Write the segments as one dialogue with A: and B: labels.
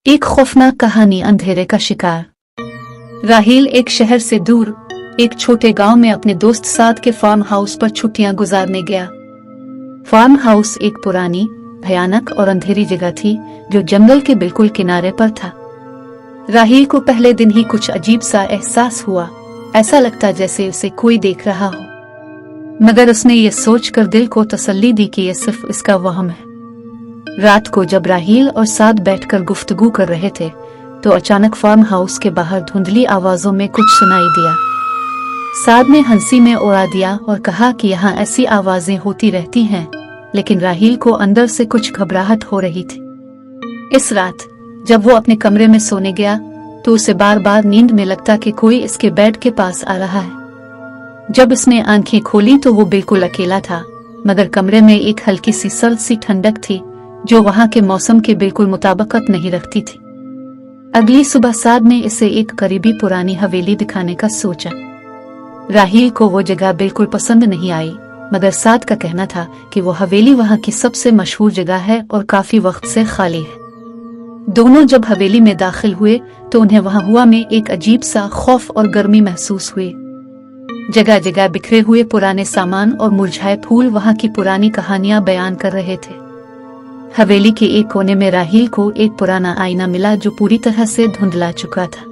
A: एक खौफनाक कहानी, अंधेरे का शिकार। राहील एक शहर से दूर एक छोटे गांव में अपने दोस्त साथ के फार्म हाउस पर छुट्टियां गुजारने गया। फार्म हाउस एक पुरानी, भयानक और अंधेरी जगह थी जो जंगल के बिल्कुल किनारे पर था। राहील को पहले दिन ही कुछ अजीब सा एहसास हुआ, ऐसा लगता जैसे उसे कोई देख रहा हो, मगर उसने ये सोचकर दिल को तसल्ली दी कि यह सिर्फ इसका वहम है। रात को जब राहील और साद बैठकर गुफ्तगू कर रहे थे तो अचानक फार्म हाउस के बाहर धुंधली आवाजों में कुछ सुनाई दिया। साद ने हंसी में उड़ा दिया और कहा कि यहाँ ऐसी आवाजें होती रहती हैं, लेकिन राहील को अंदर से कुछ घबराहट हो रही थी। इस रात जब वो अपने कमरे में सोने गया तो उसे बार बार नींद में लगता कि कोई इसके बेड के पास आ रहा है। जब उसने आंखें खोली तो वो बिल्कुल अकेला था, मगर कमरे में एक हल्की सी सर्द सी ठंडक थी जो वहां के मौसम के बिल्कुल मुताबिकत नहीं रखती थी। अगली सुबह साद ने इसे एक करीबी पुरानी हवेली दिखाने का सोचा। राहील को वो जगह बिल्कुल पसंद नहीं आई, मगर साद का कहना था कि वो हवेली वहां की सबसे मशहूर जगह है और काफी वक्त से खाली है। दोनों जब हवेली में दाखिल हुए तो उन्हें वहां हवा में एक अजीब सा खौफ और गर्मी महसूस हुई। जगह जगह बिखरे हुए पुराने सामान और मुरझाए फूल वहां की पुरानी कहानियां बयान कर रहे थे। हवेली के एक कोने में राहील को एक पुराना आईना मिला जो पूरी तरह से धुंधला चुका था।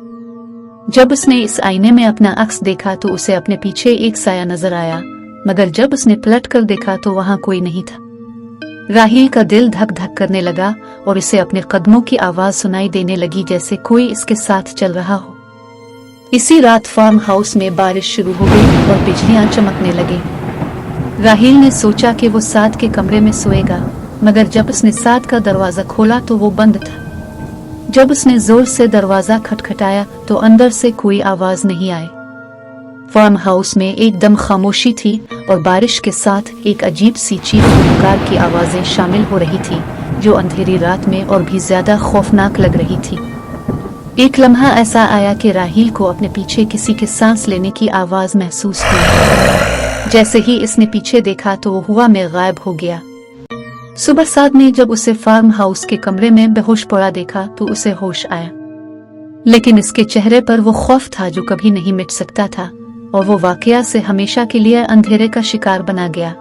A: जब उसने इस आईने में अपना अक्स देखा तो उसे अपने पीछे एक साया नजर आया, मगर जब उसने पलट कर देखा तो वहां कोई नहीं था। राहील का दिल धक धक करने लगा और इसे अपने कदमों की आवाज सुनाई देने लगी, जैसे कोई इसके साथ चल रहा हो। इसी रात फार्म हाउस में बारिश शुरू हो गई और बिजलियां चमकने लगी। राहील ने सोचा कि वो साद के कमरे में सोएगा, मगर जब उसने साद का दरवाजा खोला तो वो बंद था। जब उसने जोर से दरवाजा खटखटाया तो अंदर से कोई आवाज नहीं आई। फार्म हाउस में एकदम खामोशी थी और बारिश के साथ एक अजीब सी चीख पुकार की आवाजें शामिल हो रही थी जो अंधेरी रात में और भी ज्यादा खौफनाक लग रही थी। एक लम्हा ऐसा आया कि राहील को अपने पीछे किसी के सांस लेने की आवाज महसूस हुई। जैसे ही इसने पीछे देखा तो वो हवा में गायब हो गया। सुबह साद ने जब उसे फार्म हाउस के कमरे में बेहोश पड़ा देखा तो उसे होश आया, लेकिन इसके चेहरे पर वो खौफ था जो कभी नहीं मिट सकता था और वो वाकया से हमेशा के लिए अंधेरे का शिकार बना गया।